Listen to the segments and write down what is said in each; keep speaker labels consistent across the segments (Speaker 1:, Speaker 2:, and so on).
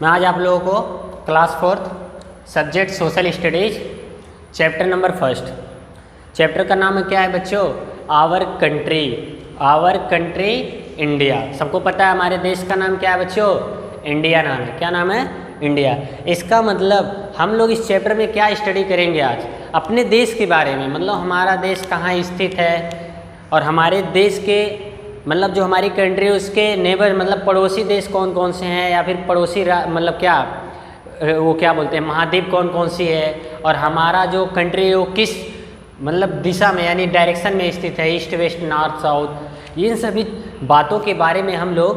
Speaker 1: मैं आज आप लोगों को class 4th subject social studies chapter number 1 chapter का नाम क्या है बच्चों? Our country India. सबको पता है हमारे देश का नाम क्या है बच्चों? इंडिया नाम है। क्या नाम है? इंडिया। इसका मतलब हम लोग इस चैप्टर में क्या स्टडी करेंगे आज? अपने देश के बारे में, मतलब हमारा देश कहाँ स्थित है और हमारे देश के मतलब जो हमारी कंट्री है उसके नेबर मतलब पड़ोसी देश कौन कौन से हैं, या फिर पड़ोसी मतलब क्या वो क्या बोलते हैं महाद्वीप कौन कौन सी है, और हमारा जो कंट्री है वो किस मतलब दिशा में यानी डायरेक्शन में स्थित है, ईस्ट वेस्ट नॉर्थ साउथ, इन सभी बातों के बारे में हम लोग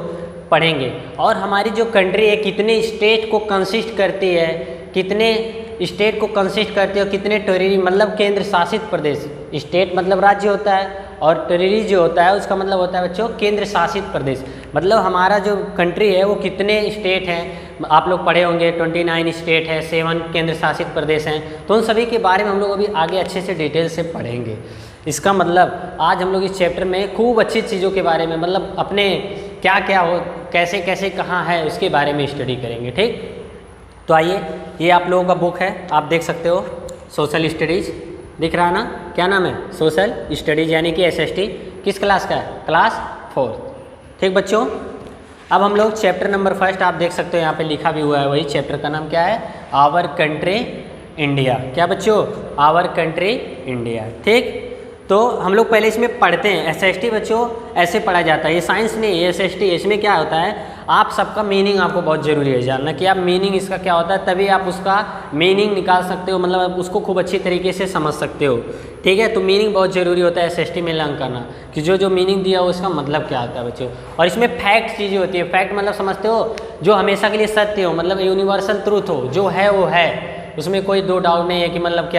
Speaker 1: पढ़ेंगे। और हमारी जो कंट्री है कितने स्टेट को कंसिस्ट करती है, कितने स्टेट को कंसिस्ट करती है और कितने टेरिटरी मतलब केंद्र शासित प्रदेश। स्टेट मतलब राज्य होता है और टेरिटरी जो होता है उसका मतलब होता है बच्चों केंद्र शासित प्रदेश। मतलब हमारा जो कंट्री है वो कितने स्टेट हैं, आप लोग पढ़े होंगे 29 स्टेट है, 7 केंद्र शासित प्रदेश हैं। तो उन सभी के बारे में हम लोग अभी आगे अच्छे से डिटेल से पढ़ेंगे। इसका मतलब आज हम लोग इस चैप्टर में खूब अच्छी चीज़ों के बारे में मतलब अपने क्या क्या हो कैसे कैसे कहाँ है उसके बारे में स्टडी करेंगे। ठीक, तो आइए, ये आप लोगों का बुक है, आप देख सकते हो सोशल स्टडीज़ दिख रहा है ना? क्या नाम है? सोशल स्टडीज़ यानी कि SST। किस क्लास का है? क्लास 4। ठीक बच्चों, अब हम लोग चैप्टर नंबर 1 आप देख सकते हो यहाँ पे लिखा भी हुआ है, वही चैप्टर का नाम क्या है? Our country India. क्या बच्चों? Our country India. ठीक, तो हम लोग पहले इसमें पढ़ते हैं। SST बच्चों ऐसे पढ़ा जाता है, ये साइंस नहीं, ये SST। इसमें क्या होता है, आप सबका मीनिंग आपको बहुत ज़रूरी है जानना कि आप मीनिंग इसका क्या होता है, तभी आप उसका मीनिंग निकाल सकते हो, मतलब आप उसको खूब अच्छी तरीके से समझ सकते हो। ठीक है, तो मीनिंग बहुत ज़रूरी होता है SST में लर्न करना कि जो मीनिंग दिया हो उसका मतलब क्या होता है बच्चों। और इसमें फैक्ट चीज़ें होती है। फैक्ट मतलब समझते हो, जो हमेशा के लिए सत्य हो, मतलब यूनिवर्सल ट्रूथ हो, जो है वो है, उसमें कोई दो डाउट नहीं है कि मतलब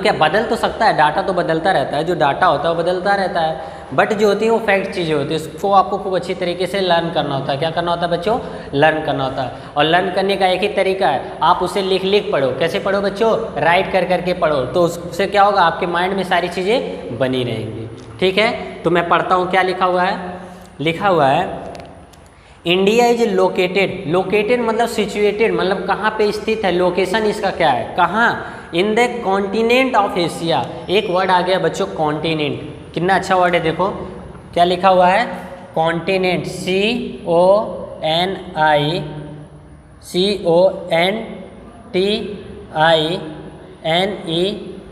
Speaker 1: क्या बदल तो सकता है, डाटा तो बदलता रहता है, जो डाटा होता है वो बदलता रहता है, बट जो होती है वो फैक्ट चीज़ें होती है, उसको आपको खूब अच्छी तरीके से लर्न करना होता है। क्या करना होता है बच्चों? लर्न करना होता है। और लर्न करने का एक ही तरीका है, आप उसे लिख पढ़ो। कैसे पढ़ो बच्चों? राइट करके पढ़ो, तो उससे क्या होगा, आपके माइंड में सारी चीज़ें बनी रहेंगी। ठीक है, तो मैं पढ़ता हूँ क्या लिखा हुआ है। लिखा हुआ है इंडिया इज लोकेटेड मतलब सिचुएटेड, मतलब कहाँ पे स्थित है, लोकेशन इसका क्या है, कहाँ? In the continent of Asia. एक वर्ड आ गया बच्चों, कॉन्टिनेंट। कितना अच्छा वर्ड है, देखो क्या लिखा हुआ है, कॉन्टिनेंट,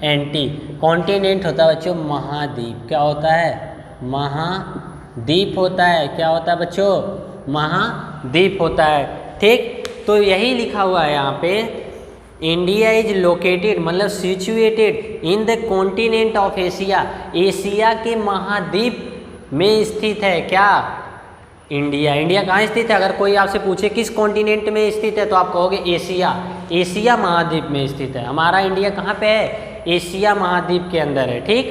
Speaker 1: CONTINENT। कॉन्टिनेंट होता है बच्चों महाद्वीप। क्या होता है? महाद्वीप होता है। क्या होता है बच्चों? महाद्वीप होता है। ठीक, तो यही लिखा हुआ है यहाँ पे, इंडिया इज लोकेटेड मतलब situated in the continent of Asia. Asia के महाद्वीप में स्थित है। क्या? इंडिया। इंडिया कहाँ स्थित है? अगर कोई आपसे पूछे किस कॉन्टिनेंट में स्थित है तो आप कहोगे एशिया। एशिया महाद्वीप में स्थित है। हमारा इंडिया कहाँ पे है? एशिया महाद्वीप के अंदर है। ठीक,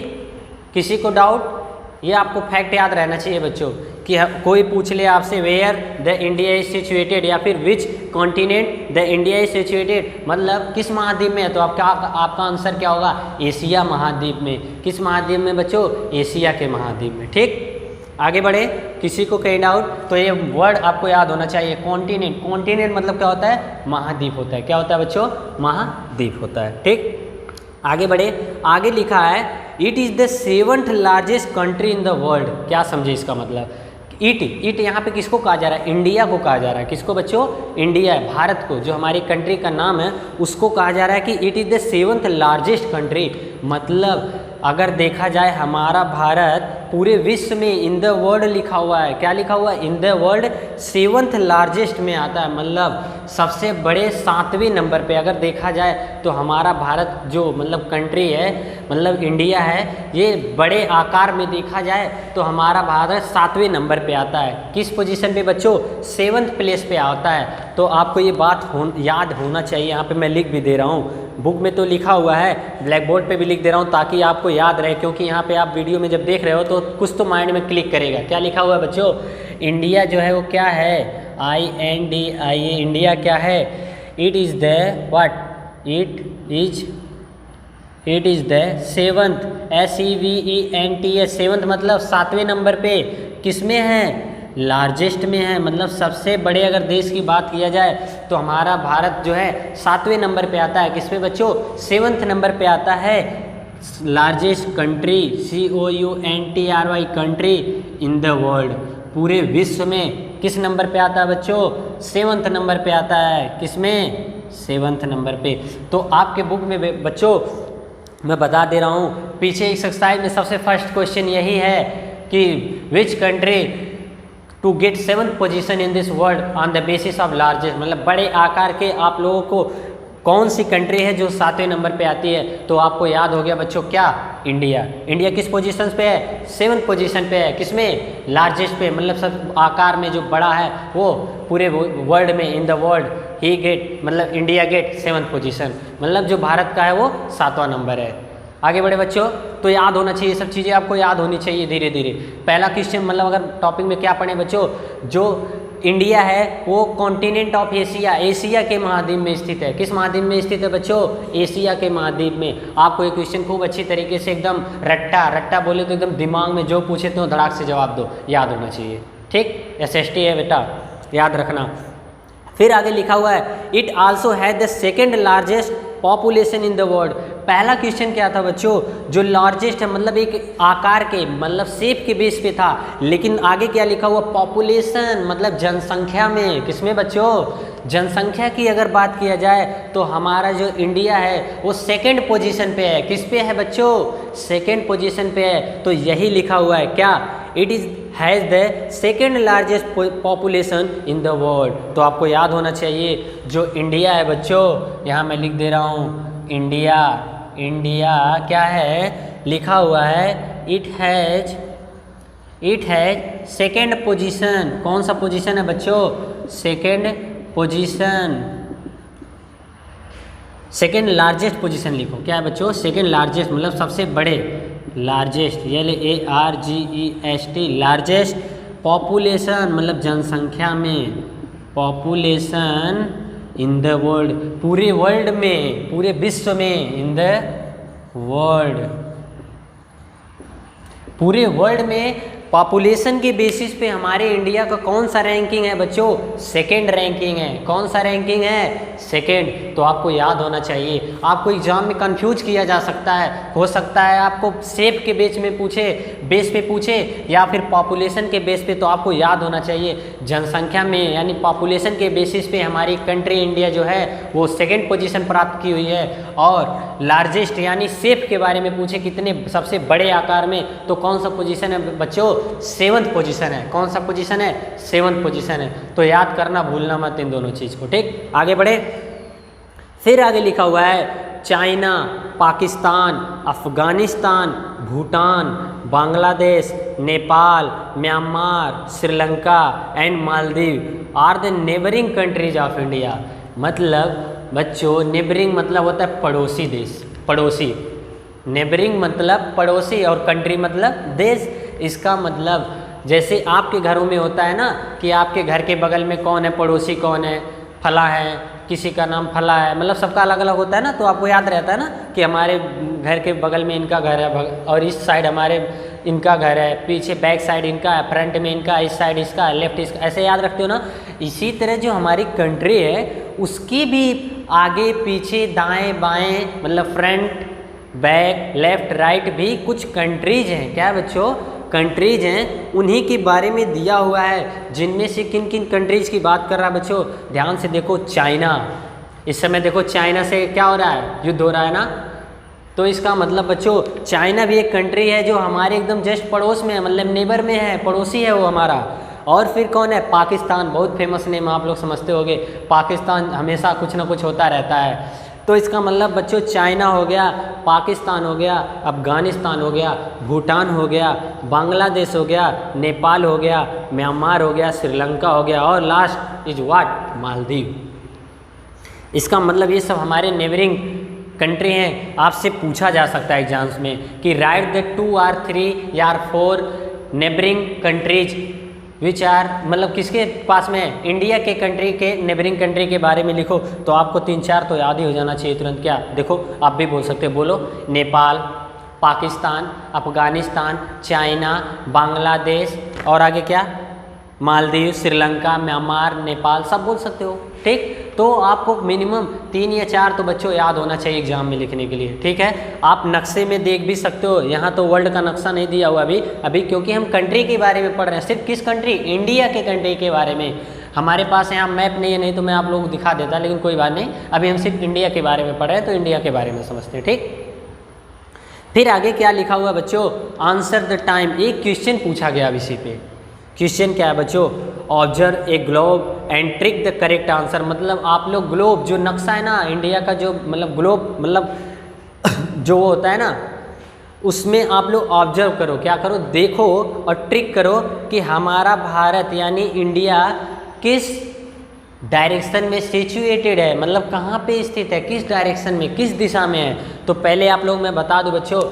Speaker 1: किसी को डाउट? ये आपको फैक्ट याद रहना चाहिए बच्चों कि कोई पूछ ले आपसे where the India is situated या फिर which continent the India is situated, मतलब किस महाद्वीप में है, तो आपका आंसर क्या होगा? एशिया महाद्वीप में। किस महाद्वीप में बच्चों? एशिया के महाद्वीप में। ठीक, आगे बढ़े, किसी को कहीं डाउट तो ये वर्ड आपको याद होना चाहिए, कॉन्टिनेंट। कॉन्टिनेंट मतलब क्या होता है? महाद्वीप होता है। क्या होता है बच्चों? महाद्वीप होता है। ठीक, आगे बढ़े, आगे लिखा है it is the 7th largest country in the world. क्या समझे इसका मतलब? इट यहाँ पे किसको कहा जा रहा है? इंडिया को कहा जा रहा है। किसको बच्चों? इंडिया है, भारत को, जो हमारी कंट्री का नाम है उसको कहा जा रहा है कि it is the 7th largest country. मतलब अगर देखा जाए हमारा भारत पूरे विश्व में इन द वर्ल्ड लिखा हुआ है। क्या लिखा हुआ है? इन द वर्ल्ड 7th लार्जेस्ट में आता है, मतलब सबसे बड़े 7वें नंबर पे अगर देखा जाए तो हमारा भारत जो मतलब कंट्री है मतलब इंडिया है, ये बड़े आकार में देखा जाए तो हमारा भारत 7वें नंबर पे आता है। किस पोजीशन पे बच्चों? 7th प्लेस पे आता है। तो आपको ये बात याद होना चाहिए। यहाँ पे मैं लिख भी दे रहा हूँ, बुक में तो लिखा हुआ है, ब्लैक बोर्ड पे भी लिख दे रहा हूँ ताकि आपको याद रहे, क्योंकि यहाँ पे आप वीडियो में जब देख रहे हो तो कुछ तो माइंड में क्लिक करेगा। क्या लिखा हुआ है बच्चों? इंडिया जो है वो क्या है? INDIA। इंडिया क्या है? It is the what? It is the 7th SEVENT। 7th मतलब 7वें नंबर पे। किसमें है? लार्जेस्ट में है, मतलब सबसे बड़े अगर देश की बात किया जाए तो हमारा भारत जो है 7वें नंबर पे आता है। किस पे बच्चों? 7th नंबर पे आता है। Largest country COUNTRY country in the world, पूरे विश्व में किस नंबर पे आता है बच्चों? 7th नंबर पे आता है। किस में? 7th नंबर पे। तो आपके बुक में बच्चों मैं बता दे रहा हूँ, पीछे एक्सरसाइज में सबसे फर्स्ट क्वेश्चन यही है कि which country to get 7th position in this world on the basis of largest, मतलब बड़े आकार के आप लोगों को कौन सी कंट्री है जो 7वें नंबर पे आती है? तो आपको याद हो गया बच्चों क्या? इंडिया। इंडिया किस पोजीशन पे है? 7th पोजीशन पे है। किसमें? लार्जेस्ट पे, मतलब सब आकार में जो बड़ा है वो पूरे वर्ल्ड में, इन द वर्ल्ड ही गेट, मतलब इंडिया गेट 7th पोजीशन, मतलब जो भारत का है वो 7वां नंबर है। आगे बढ़े बच्चों, तो याद होना चाहिए, सब चीज़ें आपको याद होनी चाहिए धीरे धीरे। पहला क्वेश्चन मतलब अगर टॉपिक में क्या पढ़े बच्चों, जो इंडिया है वो कॉन्टिनेंट ऑफ एशिया, एशिया के महाद्वीप में स्थित है। किस महाद्वीप में स्थित है बच्चों? एशिया के महाद्वीप में। आपको ये क्वेश्चन खूब अच्छी तरीके से एकदम रट्टा बोले तो एकदम दिमाग में जो पूछे तो धड़ाक से जवाब दो, याद होना चाहिए। ठीक, SST है बेटा, याद रखना। फिर आगे लिखा हुआ है it also has the second largest population in the world. पहला क्वेश्चन क्या था बच्चों? जो लार्जेस्ट है मतलब एक आकार के, मतलब शेप के बेस पे था, लेकिन आगे क्या लिखा हुआ? पॉपुलेशन, मतलब जनसंख्या में। किसमें बच्चों? जनसंख्या की अगर बात किया जाए तो हमारा जो इंडिया है वो 2nd पोजीशन पे है। किस पे है बच्चों? 2nd पोजीशन पे है। तो यही लिखा हुआ है क्या? It is has the second largest population in the world. तो आपको याद होना चाहिए जो इंडिया है बच्चों, यहाँ मैं लिख दे रहा हूँ इंडिया। इंडिया क्या है? लिखा हुआ है इट हैज़ सेकेंड पोजीशन। कौन सा पोजीशन है बच्चों? 2nd position, 2nd largest position लिखो। क्या है बच्चों? 2nd लार्जेस्ट, मतलब सबसे बड़े, लार्जेस्ट LARGEST, लार्जेस्ट पॉपुलेशन, मतलब जनसंख्या में, पॉपुलेशन इन द वर्ल्ड, पूरे वर्ल्ड में, पूरे विश्व में, इन द वर्ल्ड, पूरे वर्ल्ड में पॉपुलेशन के बेसिस पे हमारे इंडिया का कौन सा रैंकिंग है बच्चों? 2nd रैंकिंग है। कौन सा रैंकिंग है? 2nd। तो आपको याद होना चाहिए। आपको एग्जाम में कंफ्यूज किया जा सकता है, हो सकता है आपको शेप के बेस पे पूछे या फिर पॉपुलेशन के बेस पे। तो आपको याद होना चाहिए जनसंख्या में, यानी पॉपुलेशन के बेसिस पे हमारी कंट्री इंडिया जो है वो 2nd पोजीशन प्राप्त की हुई है। और लार्जेस्ट यानी शेप के बारे में पूछे, कितने सबसे बड़े आकार में, तो कौन सा पोजीशन है बच्चों? 7th पोजीशन है। कौन सा पोजीशन है? 7th पोजीशन है। तो याद करना भूलना मत इन दोनों चीज़ को। ठीक, आगे बढ़े। फिर आगे लिखा हुआ है China, Pakistan, Afghanistan, Bhutan, Bangladesh, Nepal, Myanmar, Sri Lanka and Maldives are the neighbouring countries of India. मतलब बच्चों नेबरिंग मतलब होता है पड़ोसी देश, पड़ोसी। नेबरिंग मतलब पड़ोसी और कंट्री मतलब देश। इसका मतलब जैसे आपके घरों में होता है ना कि आपके घर के बगल में कौन है, पड़ोसी कौन है, फला है, किसी का नाम फला है, मतलब सबका अलग अलग होता है ना। तो आपको याद रहता है ना कि हमारे घर के बगल में इनका घर है और इस साइड हमारे इनका घर है, पीछे बैक साइड इनका है, फ्रंट में इनका, इस साइड इसका, लेफ्ट इसका, ऐसे याद रखते हो ना। इसी तरह जो हमारी कंट्री है उसकी भी आगे पीछे दाएं बाएं, मतलब फ्रंट बैक लेफ्ट राइट भी कुछ कंट्रीज हैं। क्या बच्चों? कंट्रीज हैं। उन्हीं के बारे में दिया हुआ है, जिनमें से किन किन कंट्रीज की बात कर रहा है बच्चों? ध्यान से देखो, चाइना। इस समय देखो चाइना से क्या हो रहा है? युद्ध हो रहा है ना। तो इसका मतलब बच्चों चाइना भी एक कंट्री है जो हमारे एकदम जस्ट पड़ोस में है, मतलब नेबर में है, पड़ोसी है वो हमारा। और फिर कौन है? पाकिस्तान। बहुत फेमस नेम आप लोग समझते होंगे। पाकिस्तान हमेशा कुछ ना कुछ होता रहता है। तो इसका मतलब बच्चों चाइना हो गया, पाकिस्तान हो गया, अफगानिस्तान हो गया, भूटान हो गया, बांग्लादेश हो गया, नेपाल हो गया, म्यांमार हो गया, श्रीलंका हो गया और लास्ट इज व्हाट? मालदीव। इसका मतलब ये सब हमारे नेबरिंग कंट्री हैं। आपसे पूछा जा सकता है एग्जाम्स में कि राइट द 2 or 3 या 4 नेबरिंग कंट्रीज विच आर, मतलब किसके पास में है? इंडिया के कंट्री के नेबरिंग कंट्री के बारे में लिखो। तो आपको 3-4 तो याद ही हो जाना चाहिए तुरंत। क्या? देखो आप भी बोल सकते हो, बोलो। नेपाल, पाकिस्तान, अफगानिस्तान, चाइना, बांग्लादेश और आगे क्या? मालदीव, श्रीलंका, म्यांमार, नेपाल, सब बोल सकते हो। ठीक, तो आपको मिनिमम 3 या 4 तो बच्चों याद होना चाहिए एग्जाम में लिखने के लिए। ठीक है, आप नक्शे में देख भी सकते हो, यहाँ तो वर्ल्ड का नक्शा नहीं दिया हुआ अभी क्योंकि हम कंट्री के बारे में पढ़ रहे हैं। सिर्फ किस कंट्री? इंडिया के कंट्री के बारे में। हमारे पास यहाँ मैप नहीं है, नहीं तो मैं आप लोगों को दिखा देता, लेकिन कोई बात नहीं, अभी हम सिर्फ इंडिया के बारे में पढ़ रहे हैं तो इंडिया के बारे में समझते हैं। ठीक, फिर आगे क्या लिखा हुआ बच्चों? Answer the time. एक क्वेश्चन पूछा गया अब इसी पे। क्वेश्चन क्या है बच्चों? Observe a globe and trick the correct answer. मतलब आप लोग ग्लोब, जो नक्शा है ना इंडिया का, जो मतलब ग्लोब मतलब जो वो होता है ना, उसमें आप लोग ऑब्जर्व करो, क्या करो? देखो और ट्रिक करो कि हमारा भारत यानी इंडिया किस डायरेक्शन में सिचुएटेड है, मतलब कहाँ पे स्थित है, किस डायरेक्शन में, किस दिशा में है। तो पहले आप लोग मैं बता दूं बच्चों,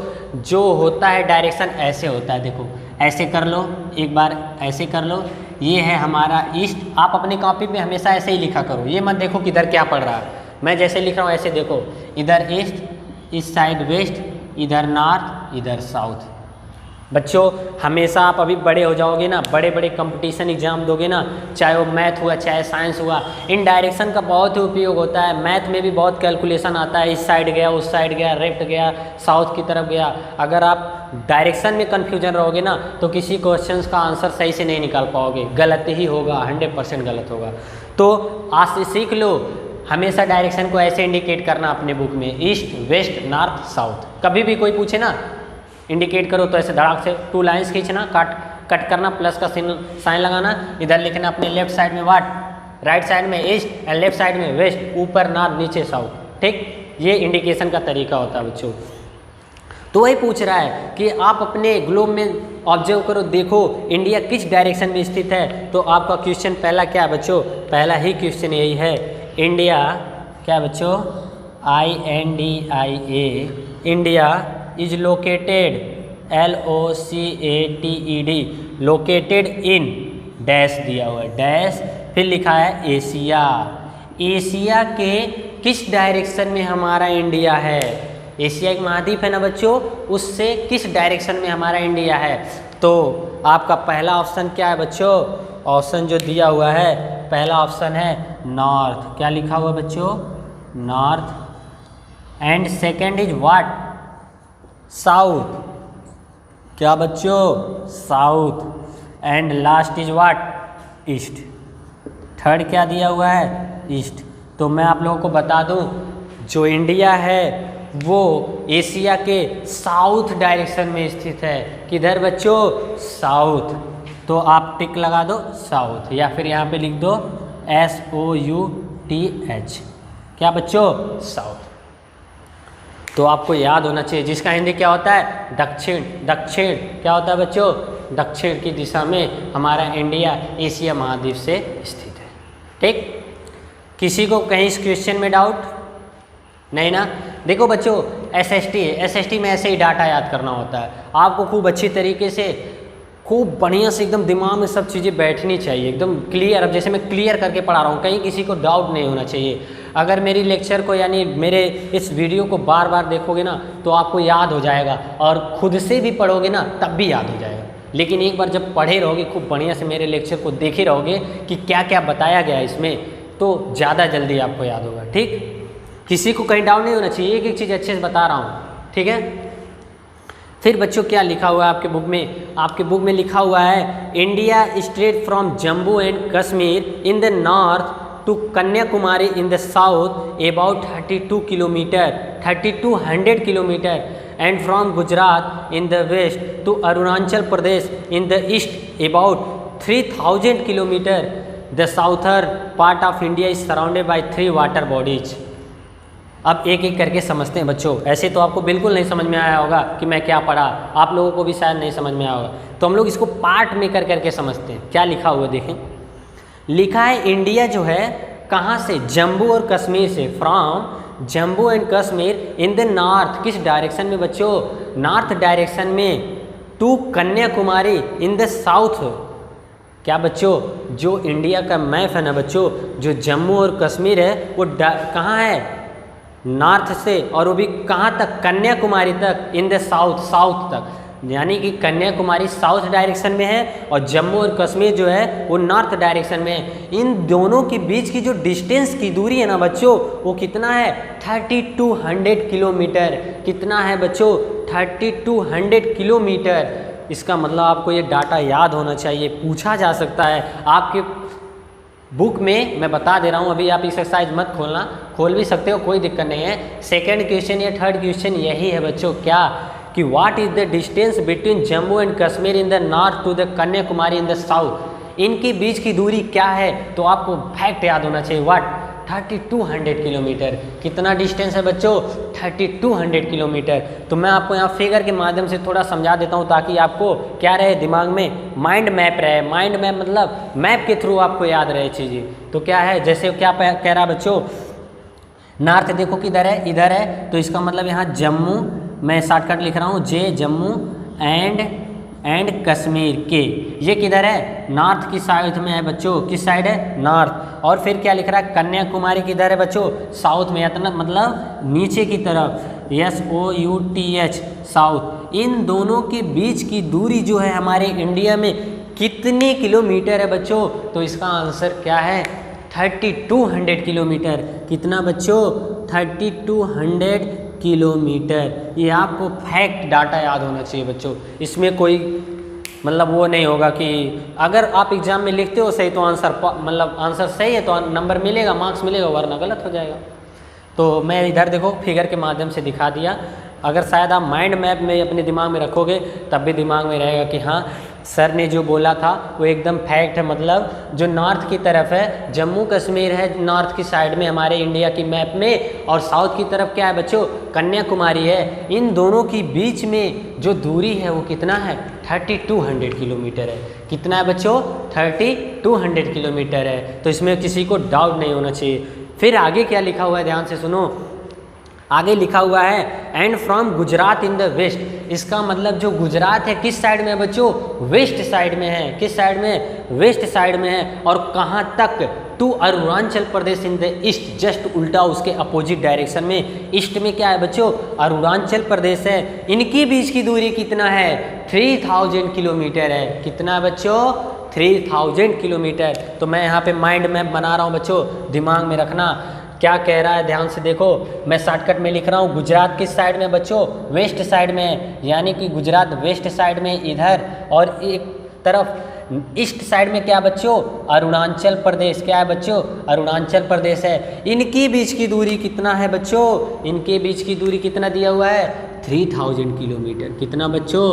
Speaker 1: जो होता है डायरेक्शन ऐसे होता है। देखो ऐसे कर लो, एक बार ऐसे कर लो, ये है हमारा ईस्ट। आप अपनी कॉपी पे हमेशा ऐसे ही लिखा करो, ये मत देखो किधर क्या पढ़ रहा है। मैं जैसे लिख रहा हूँ ऐसे देखो, इधर ईस्ट, इस साइड वेस्ट, इधर नॉर्थ, इधर साउथ। बच्चों हमेशा आप अभी बड़े हो जाओगे ना, बड़े बड़े कंपटीशन एग्जाम दोगे ना, चाहे वो मैथ हुआ चाहे साइंस हुआ, इन डायरेक्शन का बहुत ही उपयोग होता है। मैथ में भी बहुत कैलकुलेशन आता है, इस साइड गया, उस साइड गया, लेफ्ट गया, साउथ की तरफ गया। अगर आप डायरेक्शन में कन्फ्यूजन रहोगे ना तो किसी क्वेश्चन का आंसर सही से नहीं निकाल पाओगे, गलत ही होगा, 100% गलत होगा। तो आज से सीख लो, हमेशा डायरेक्शन को ऐसे इंडिकेट करना अपने बुक में, ईस्ट, वेस्ट, नॉर्थ, साउथ। कभी भी कोई पूछे ना इंडिकेट करो तो ऐसे धड़ाक से 2 लाइन्स खींचना, कट करना, प्लस का साइन लगाना, इधर लिखना अपने लेफ्ट साइड में वाट, राइट साइड में ईस्ट एंड लेफ्ट साइड में वेस्ट, ऊपर नॉर्थ, नीचे साउथ। ठीक, ये इंडिकेशन का तरीका होता है बच्चों। तो वही पूछ रहा है कि आप अपने ग्लोब में ऑब्जर्व करो, देखो इंडिया किस डायरेक्शन में स्थित है। तो आपका क्वेश्चन पहला क्या है बच्चों? पहला ही क्वेश्चन यही है, इंडिया क्या बच्चों? INDIA, India is located, LOCATED, located in dash दिया हुआ है, डैश, फिर लिखा है एशिया। एशिया के किस डायरेक्शन में हमारा इंडिया है? एशिया एक महाद्वीप है ना बच्चों, उससे किस डायरेक्शन में हमारा इंडिया है? तो आपका पहला ऑप्शन क्या है बच्चों? ऑप्शन जो दिया हुआ है पहला ऑप्शन है नॉर्थ। क्या लिखा हुआ बच्चों? North. And second is what? South. क्या बच्चों? South. And last is what? East. Third क्या दिया हुआ है? ईस्ट। तो मैं आप लोगों को बता दूं, जो इंडिया है वो एशिया के साउथ डायरेक्शन में स्थित है। किधर बच्चों? साउथ। तो आप टिक लगा दो साउथ, या फिर यहाँ पे लिख दो SOUTH। क्या बच्चों? साउथ। तो आपको याद होना चाहिए, जिसका हिंदी क्या होता है? दक्षिण। दक्षिण क्या होता है बच्चों? दक्षिण की दिशा में हमारा इंडिया एशिया महाद्वीप से स्थित है। ठीक, किसी को कहीं इस क्वेश्चन में डाउट नहीं ना? देखो बच्चों, SST है, SST में ऐसे ही डाटा याद करना होता है। आपको खूब अच्छी तरीके से, खूब बढ़िया से एकदम दिमाग में सब चीज़ें बैठनी चाहिए, एकदम क्लियर। अब जैसे मैं क्लियर करके पढ़ा रहा हूँ, कहीं किसी को डाउट नहीं होना चाहिए। अगर मेरी लेक्चर को यानी मेरे इस वीडियो को बार बार देखोगे ना तो आपको याद हो जाएगा, और खुद से भी पढ़ोगे ना तब भी याद हो जाएगा। लेकिन एक बार जब पढ़े रहोगे, खूब बढ़िया से मेरे लेक्चर को देखे रहोगे कि क्या क्या बताया गया इसमें, तो ज़्यादा जल्दी आपको याद होगा। ठीक, किसी को कहीं डाउट नहीं होना चाहिए, एक एक चीज़ अच्छे से बता रहा हूँ। ठीक है, फिर बच्चों क्या लिखा हुआ है आपके बुक में? आपके बुक में लिखा हुआ है, India straight from Jammu and Kashmir in the north to Kanyakumari in the south about 32 kilometre, 3200 kilometre, and from Gujarat in the west to Arunachal Pradesh in the east about 3000 kilometre. The southern part of India is surrounded by 3 water bodies. अब एक एक करके समझते हैं बच्चों। ऐसे तो आपको बिल्कुल नहीं समझ में आया होगा कि मैं क्या पढ़ा, आप लोगों को भी शायद नहीं समझ में आया होगा, तो हम लोग इसको पार्ट में कर करके समझते हैं। क्या लिखा हुआ देखें, लिखा है इंडिया जो है कहाँ से? जम्मू और कश्मीर से, from Jammu and Kashmir in the north. किस डायरेक्शन में बच्चों? नॉर्थ डायरेक्शन में। To Kanyakumari in the south. क्या बच्चों? जो इंडिया का मैप है ना बच्चों, जो जम्मू और कश्मीर है वो कहाँ है? नॉर्थ से, और वो भी कहाँ तक? कन्याकुमारी तक। इन द साउथ, साउथ तक। यानी कि कन्याकुमारी साउथ डायरेक्शन में है और जम्मू और कश्मीर जो है वो नॉर्थ डायरेक्शन में है। इन दोनों के बीच की जो डिस्टेंस की दूरी है ना बच्चों, वो कितना है 3200 किलोमीटर। कितना है बच्चों 3200 किलोमीटर। इसका मतलब आपको ये डाटा याद होना चाहिए, पूछा जा सकता है आपके बुक में। मैं बता दे रहा हूँ, अभी आप एक्सरसाइज मत खोलना, खोल भी सकते हो, कोई दिक्कत नहीं है। सेकंड क्वेश्चन या थर्ड क्वेश्चन यही है बच्चों, क्या कि what is the distance between Jammu and Kashmir in the north to the Kanyakumari in the south. इनके बीच की दूरी क्या है, तो आपको फैक्ट याद होना चाहिए। What 3200 kilometre. कितना डिस्टेंस है बच्चों 3200 किलोमीटर। तो मैं आपको यहाँ फिगर के माध्यम से थोड़ा समझा देता हूँ ताकि आपको क्या रहे दिमाग में, माइंड मैप रहे। माइंड मैप मतलब मैप के थ्रू आपको याद रहे चीज़ें। तो क्या है, जैसे क्या कह रहा बच्चों, नॉर्थ देखो किधर है, इधर है, तो इसका मतलब यहाँ जम्मू, मैं शॉर्टकट लिख रहा हूँ जे, जम्मू एंड कश्मीर के, ये किधर है नॉर्थ की साइड में है बच्चों। किस साइड है नॉर्थ। और फिर क्या लिख रहा है कन्याकुमारी किधर है बच्चों साउथ में, मतलब नीचे की तरफ, SOUTH साउथ। इन दोनों के बीच की दूरी जो है हमारे इंडिया में कितने किलोमीटर है बच्चों, तो इसका आंसर क्या है 3200 किलोमीटर। कितना बच्चों 3200 किलोमीटर। ये आपको फैक्ट डाटा याद होना चाहिए बच्चों। इसमें कोई मतलब वो नहीं होगा कि अगर आप एग्जाम में लिखते हो सही तो आंसर मतलब आंसर सही है तो नंबर मिलेगा, मार्क्स मिलेगा, वरना गलत हो जाएगा। तो मैं इधर देखो फिगर के माध्यम से दिखा दिया। अगर शायद आप माइंड मैप में अपने दिमाग में रखोगे तब भी दिमाग में रहेगा कि हाँ सर ने जो बोला था वो एकदम फैक्ट है। मतलब जो नॉर्थ की तरफ है जम्मू कश्मीर है, नॉर्थ की साइड में हमारे इंडिया की मैप में, और साउथ की तरफ क्या है बच्चों कन्याकुमारी है। इन दोनों की बीच में जो दूरी है वो कितना है 3200 किलोमीटर है। कितना है बच्चों 3200 किलोमीटर है। तो इसमें किसी को डाउट नहीं होना चाहिए। फिर आगे क्या लिखा हुआ है ध्यान से सुनो। आगे लिखा हुआ है and from Gujarat in the west. इसका मतलब जो गुजरात है किस साइड में है बच्चों वेस्ट साइड में है। किस साइड में वेस्ट साइड में है। और कहाँ तक to Arunachal Pradesh in the east, just उल्टा उसके अपोजिट डायरेक्शन में। ईस्ट में क्या है बच्चों अरुणाचल प्रदेश है। इनके बीच की दूरी कितना है 3000 किलोमीटर है। कितना है बच्चों 3000 किलोमीटर। तो मैं यहाँ पे माइंड मैप बना रहा हूँ बच्चों, दिमाग में रखना क्या कह रहा है ध्यान से देखो। मैं शॉर्टकट में लिख रहा हूँ गुजरात किस साइड में बच्चों वेस्ट साइड में है, यानी कि गुजरात वेस्ट साइड में इधर, और एक तरफ ईस्ट साइड में क्या बच्चों अरुणाचल प्रदेश। क्या है बच्चों अरुणाचल प्रदेश है। इनके बीच की दूरी कितना है बच्चों, इनके बीच की दूरी कितना दिया हुआ है 3000 किलोमीटर। कितना बच्चों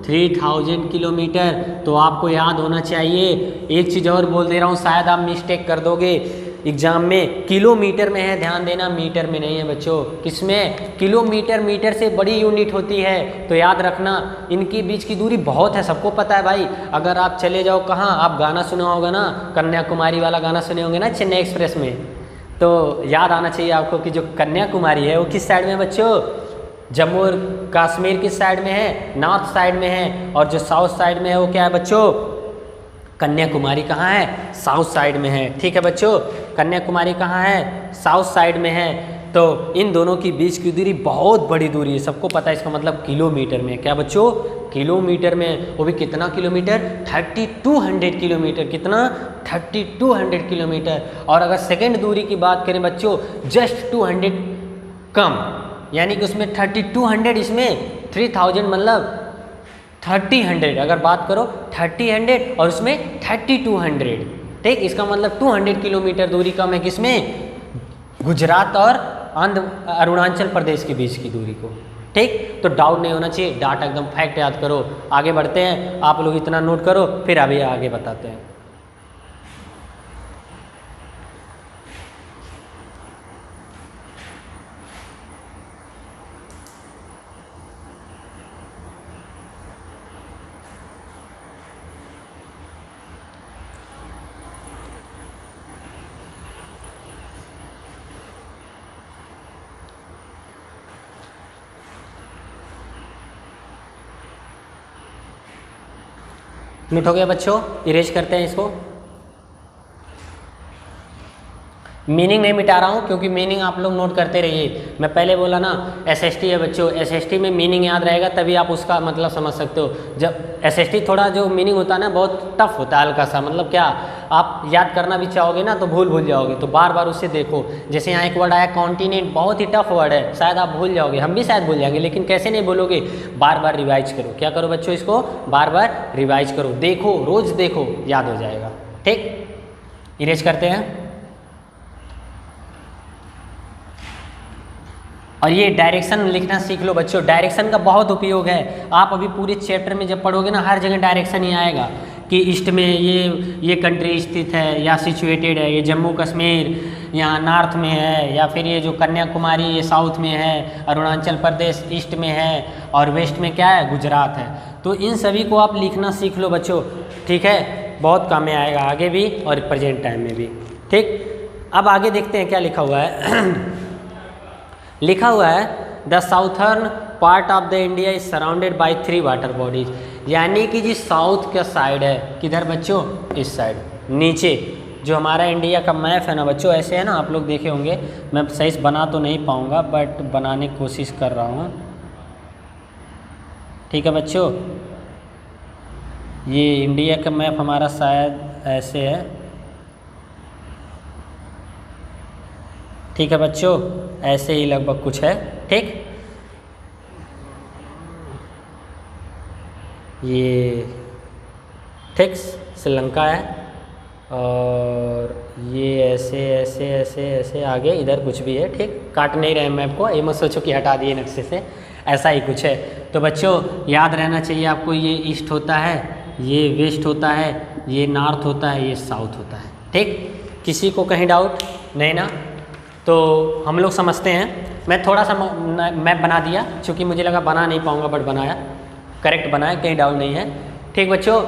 Speaker 1: 3000 किलोमीटर। तो आपको याद होना चाहिए। एक चीज़ और बोल दे रहा हूँ, शायद आप मिस्टेक कर दोगे एग्जाम में, किलोमीटर में है, ध्यान देना मीटर में नहीं है बच्चों। किसमें किलोमीटर, मीटर से बड़ी यूनिट होती है। तो याद रखना इनके बीच की दूरी बहुत है, सबको पता है भाई। अगर आप चले जाओ कहाँ, आप गाना सुना होगा ना कन्याकुमारी वाला गाना सुने होंगे ना चेन्नई एक्सप्रेस में, तो याद आना चाहिए आपको कि जो कन्याकुमारी है वो किस साइड में है बच्चों जम्मू और कश्मीर किस साइड में है नॉर्थ साइड में है। और जो साउथ साइड में है वो क्या है बच्चों कन्याकुमारी कहाँ है साउथ साइड में है। ठीक है बच्चों कन्याकुमारी कहाँ है साउथ साइड में है। तो इन दोनों की बीच की दूरी बहुत बड़ी दूरी है, सबको पता है। इसका मतलब किलोमीटर में। क्या बच्चों किलोमीटर में, वो भी कितना किलोमीटर 3200 किलोमीटर। कितना 3200 किलोमीटर। और अगर सेकेंड दूरी की बात करें बच्चों जस्ट 200 कम, यानी कि उसमें 3200 इसमें 3000 मतलब 3000 अगर बात करो 3000 और उसमें 3200। ठीक, इसका मतलब 200 किलोमीटर दूरी कम है किसमें गुजरात और अरुणाचल प्रदेश के बीच की दूरी को। ठीक, तो डाउट नहीं होना चाहिए, डाटा एकदम फैक्ट याद करो। आगे बढ़ते हैं, आप लोग इतना नोट करो फिर अभी आगे बताते हैं। नोट हो गया बच्चों, इरेज करते हैं इसको। मीनिंग नहीं मिटा रहा हूँ, क्योंकि मीनिंग आप लोग नोट करते रहिए। मैं पहले बोला ना एसएसटी है बच्चों, एसएसटी में मीनिंग याद रहेगा तभी आप उसका मतलब समझ सकते हो। जब एसएसटी थोड़ा जो मीनिंग होता है ना बहुत टफ होता है, हल्का सा, मतलब क्या आप याद करना भी चाहोगे ना तो भूल जाओगे, तो बार बार उसे देखो। जैसे यहाँ एक वर्ड आया कॉन्टिनेंट, बहुत ही टफ वर्ड है, शायद आप भूल जाओगे, हम भी शायद भूल जाएंगे, लेकिन कैसे नहीं भूलोगे, बार बार रिवाइज करो। क्या करो बच्चों, इसको बार बार रिवाइज करो, देखो, रोज देखो, याद हो जाएगा। ठीक, इरेज करते हैं। और ये डायरेक्शन लिखना सीख लो बच्चों, डायरेक्शन का बहुत उपयोग है। आप अभी पूरे चैप्टर में जब पढ़ोगे ना हर जगह डायरेक्शन ही आएगा कि ईस्ट में ये कंट्री स्थित है या सिचुएटेड है, ये जम्मू कश्मीर यहाँ नॉर्थ में है, या फिर ये जो कन्याकुमारी ये साउथ में है, अरुणाचल प्रदेश ईस्ट में है, और वेस्ट में क्या है, गुजरात है। तो इन सभी को आप लिखना सीख लो बच्चों, ठीक है, बहुत काम में आएगा आगे भी और प्रेजेंट टाइम में भी। ठीक, अब आगे देखते हैं क्या लिखा हुआ है। लिखा हुआ है the southern part of the India is surrounded by 3 water bodies, यानी कि जी साउथ का साइड है किधर बच्चों, इस साइड नीचे। जो हमारा इंडिया का मैप है ना बच्चों, ऐसे है ना, आप लोग देखे होंगे, मैं सही से बना तो नहीं पाऊँगा बट बनाने की कोशिश कर रहा हूँ। ठीक है बच्चों, ये इंडिया का मैप हमारा शायद ऐसे है। ठीक है बच्चों, ऐसे ही लगभग कुछ है। ठीक, ये ठीक श्रीलंका है, और ये ऐसे ऐसे ऐसे ऐसे आगे इधर कुछ भी है। ठीक, काट नहीं रहे मैप को, ये मत सोचो कि हटा दिए नक्शे से, ऐसा ही कुछ है। तो बच्चों याद रहना चाहिए आपको, ये ईस्ट होता है, ये वेस्ट होता है, ये नॉर्थ होता है, ये साउथ होता है। ठीक, किसी को कहीं डाउट नहीं ना? तो हम लोग समझते हैं। मैं थोड़ा सा मैप बना दिया, क्योंकि मुझे लगा बना नहीं पाऊँगा, बट बनाया, करेक्ट बनाया, कहीं डाउट नहीं है। ठीक बच्चों,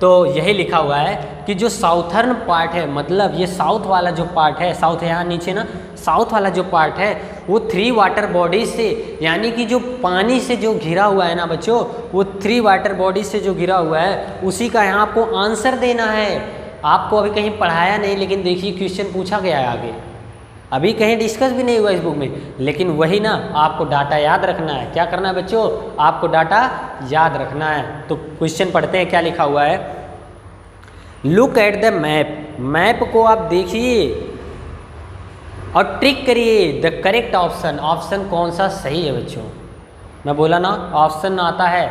Speaker 1: तो यही लिखा हुआ है कि जो साउथर्न पार्ट है, मतलब ये साउथ वाला जो पार्ट है, साउथ है यहाँ नीचे ना, साउथ वाला जो पार्ट है वो 3 वाटर बॉडीज से, यानी कि जो पानी से जो घिरा हुआ है ना बच्चों, वो 3 वाटर बॉडीज से जो घिरा हुआ है, उसी का यहाँ आपको आंसर देना है। आपको अभी कहीं पढ़ाया नहीं, लेकिन देखिए क्वेश्चन पूछा गया है आगे, अभी कहीं डिस्कस भी नहीं हुआ इस बुक में, लेकिन वही ना, आपको डाटा याद रखना है। क्या करना है बच्चों, आपको डाटा याद रखना है। तो क्वेश्चन पढ़ते हैं, क्या लिखा हुआ है। Look at the map, map को आप देखिए और ट्रिक करिए द करेक्ट ऑप्शन, ऑप्शन कौन सा सही है बच्चों। मैं बोला ना ऑप्शन आता है,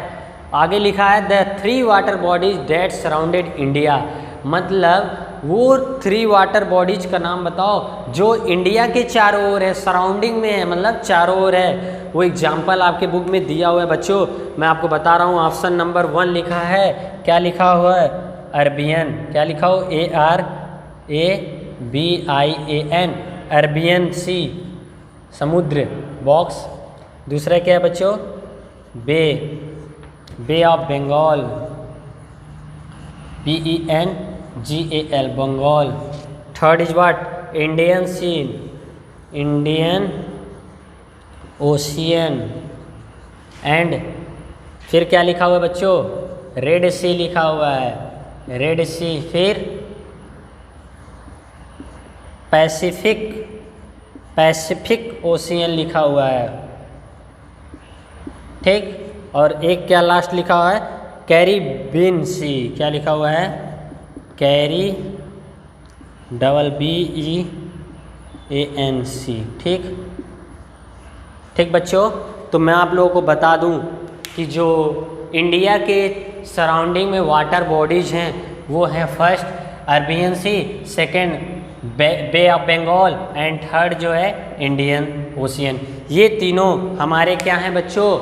Speaker 1: आगे लिखा है the 3 water bodies that surrounded India, मतलब वो 3 वाटर बॉडीज का नाम बताओ जो इंडिया के चारों ओर है, सराउंडिंग में है, मतलब चारों ओर है। वो एग्जाम्पल आपके बुक में दिया हुआ है बच्चों, मैं आपको बता रहा हूँ। ऑप्शन नंबर 1 लिखा है, क्या लिखा हुआ है, अरबियन, क्या लिखा हो, ARABIAN, अरबियन सी, समुद्र, बॉक्स। दूसरा क्या है बच्चों, bay of Bengal, BENGAL, Bengal. Third is what, Indian sea, Indian ocean. And फिर क्या लिखा हुआ है बच्चों, रेड सी लिखा हुआ है, रेड सी। फिर पैसिफिक ओशियन लिखा हुआ है। ठीक, और एक क्या लास्ट लिखा हुआ है, कैरिबियन सी, क्या लिखा हुआ है, BEAN सी। ठीक, ठीक बच्चों, तो मैं आप लोगों को बता दूं कि जो इंडिया के सराउंडिंग में वाटर बॉडीज हैं वो है first Arabian Sea, second Bay of Bengal, and third जो है इंडियन ओशियन। ये तीनों हमारे क्या हैं बच्चों,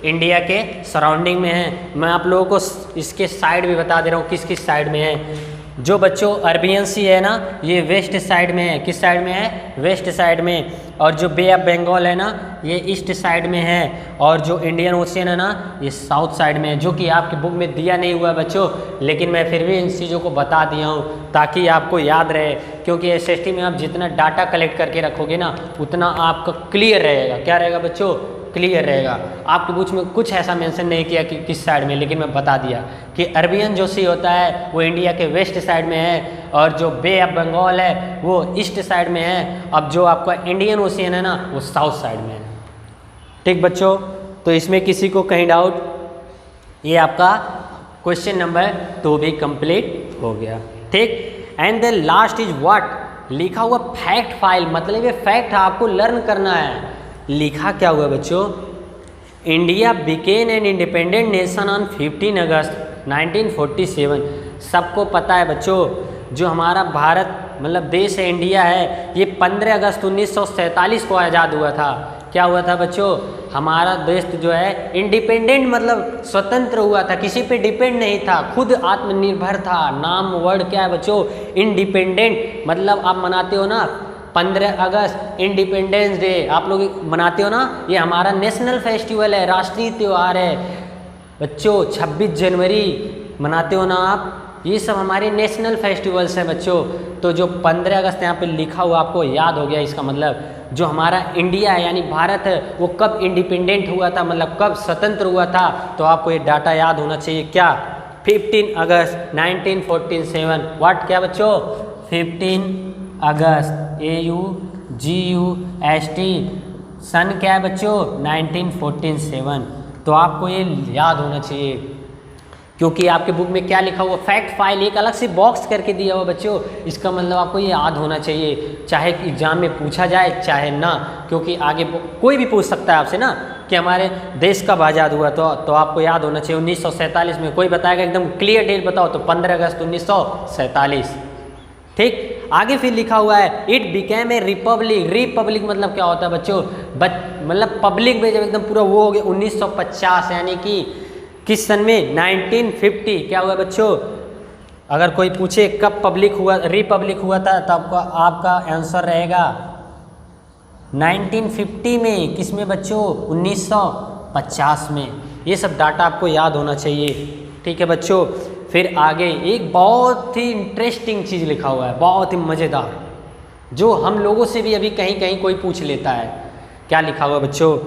Speaker 1: इंडिया के सराउंडिंग में है। मैं आप लोगों को इसके साइड भी बता दे रहा हूँ किस किस साइड में है। जो बच्चों अरबियन सी है ना, ये वेस्ट साइड में है। किस साइड में है, वेस्ट साइड में। और जो बे ऑफ बंगाल है ना, ये ईस्ट साइड में है। और जो इंडियन ओशियन है ना, ये साउथ साइड में है, जो कि आपकी बुक में दिया नहीं हुआ है बच्चों, लेकिन मैं फिर भी इन चीज़ों को बता दिया हूँ ताकि आपको याद रहे। क्योंकि SST में आप जितना डाटा कलेक्ट करके रखोगे ना, उतना आपका क्लियर रहेगा। क्या रहेगा बच्चों, क्लियर रहेगा। आपके बुक में कुछ ऐसा मेंशन नहीं किया कि किस साइड में, लेकिन मैं बता दिया कि अरबियन जो सी होता है वो इंडिया के वेस्ट साइड में है और जो बे ऑफ बंगाल है वो ईस्ट साइड में है। अब जो आपका इंडियन ओशियन है ना वो साउथ साइड में है। ठीक बच्चों, तो इसमें किसी को कहीं डाउट? ये आपका क्वेश्चन नंबर 2 भी कंप्लीट हो गया। ठीक, and the last is what, लिखा हुआ फैक्ट फाइल, मतलब ये फैक्ट आपको लर्न करना है। लिखा क्या हुआ बच्चों? India बिकेन an independent nation on 15 अगस्त 1947। सबको पता है बच्चों, जो हमारा भारत मतलब देश है, इंडिया है, ये 15 अगस्त 1947 को आज़ाद हुआ था। क्या हुआ था बच्चों? हमारा देश जो है इंडिपेंडेंट मतलब स्वतंत्र हुआ था, किसी पे डिपेंड नहीं था, खुद आत्मनिर्भर था। नाम वर्ड क्या है बच्चों? इंडिपेंडेंट। मतलब आप मनाते हो ना 15 अगस्त इंडिपेंडेंस डे, आप लोग मनाते हो ना, ये हमारा नेशनल फेस्टिवल है, राष्ट्रीय त्यौहार है बच्चों। 26 जनवरी मनाते हो ना आप, ये सब हमारे नेशनल फेस्टिवल्स हैं बच्चों। तो जो 15 अगस्त यहाँ पे लिखा हुआ आपको याद हो गया, इसका मतलब जो हमारा इंडिया है यानी भारत है वो कब इंडिपेंडेंट हुआ था, मतलब कब स्वतंत्र हुआ था। तो आपको ये डाटा याद होना चाहिए। क्या? 15 अगस्त 1947। व्हाट क्या बच्चों? 15 अगस्त AUGUST। सन क्या है बच्चों? 1947। तो आपको ये याद होना चाहिए, क्योंकि आपके बुक में क्या लिखा हुआ? फैक्ट फाइल एक अलग से बॉक्स करके दिया हुआ बच्चों। इसका मतलब आपको ये याद होना चाहिए, चाहे एग्जाम में पूछा जाए चाहे ना, क्योंकि आगे कोई भी पूछ सकता है आपसे ना कि हमारे देश कब आज़ाद हुआ। तो आपको याद होना चाहिए 1947 में। कोई बताएगा एकदम क्लियर डेट बताओ तो 15 अगस्त 1947। ठीक, आगे फिर लिखा हुआ है it became a Republic. Republic मतलब क्या होता है बच्चों? मतलब पब्लिक में जब एकदम पूरा वो हो गया 1950, यानी कि किस सन में? 1950। क्या हुआ बच्चों? अगर कोई पूछे कब पब्लिक हुआ, रिपब्लिक हुआ था, तो आपका आंसर रहेगा 1950 में। किस में बच्चों? 1950 में। ये सब डाटा आपको याद होना चाहिए। ठीक है बच्चों, फिर आगे एक बहुत ही इंटरेस्टिंग चीज़ लिखा हुआ है, बहुत ही मज़ेदार, जो हम लोगों से भी अभी कहीं कहीं कोई पूछ लेता है। क्या लिखा हुआ बच्चों?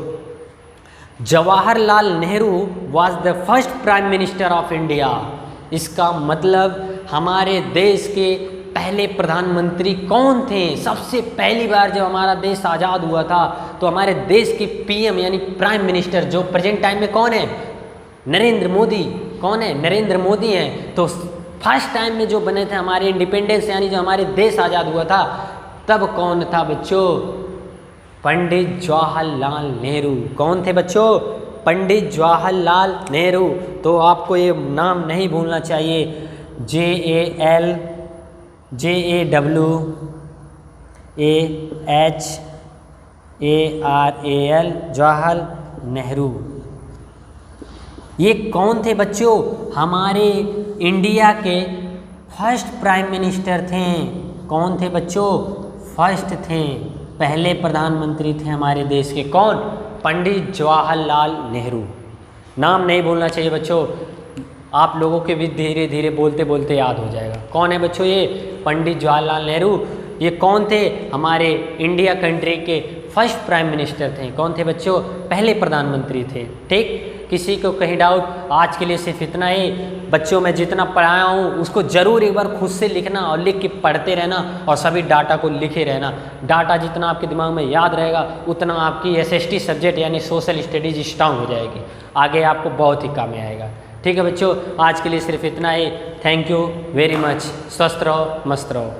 Speaker 1: Jawaharlal Nehru was the first prime minister of India. इसका मतलब हमारे देश के पहले प्रधानमंत्री कौन थे? सबसे पहली बार जब हमारा देश आज़ाद हुआ था तो हमारे देश के PM यानी प्राइम मिनिस्टर जो प्रेजेंट टाइम में कौन है? नरेंद्र मोदी। कौन है? नरेंद्र मोदी हैं। तो फर्स्ट टाइम में जो बने थे हमारे इंडिपेंडेंस यानी जो हमारे देश आज़ाद हुआ था, तब कौन था बच्चों? पंडित जवाहरलाल नेहरू। कौन थे बच्चों? पंडित जवाहरलाल नेहरू। तो आपको ये नाम नहीं भूलना चाहिए, JAWAHAL जवाहरलाल नेहरू। ये कौन थे बच्चों? हमारे इंडिया के फर्स्ट प्राइम मिनिस्टर थे। कौन थे बच्चों? फर्स्ट थे, पहले प्रधानमंत्री थे हमारे देश के। कौन? पंडित जवाहरलाल नेहरू। नाम नहीं भूलना चाहिए बच्चों, आप लोगों के भी धीरे धीरे बोलते बोलते याद हो जाएगा। कौन है बच्चों? ये पंडित जवाहरलाल नेहरू। ये कौन थे? हमारे इंडिया कंट्री के फर्स्ट प्राइम मिनिस्टर थे। कौन थे बच्चों? पहले प्रधानमंत्री थे। ठीक, किसी को कहीं डाउट? आज के लिए सिर्फ इतना ही बच्चों। मैं जितना पढ़ाया हूँ उसको ज़रूर एक बार खुद से लिखना और लिख के पढ़ते रहना और सभी डाटा को लिखे रहना। डाटा जितना आपके दिमाग में याद रहेगा उतना आपकी SST सब्जेक्ट यानी सोशल स्टडीज स्ट्रांग हो जाएगी, आगे आपको बहुत ही काम में आएगा। ठीक है बच्चों, आज के लिए सिर्फ इतना ही। Thank you very much. स्वस्थ रहो, मस्त रहो।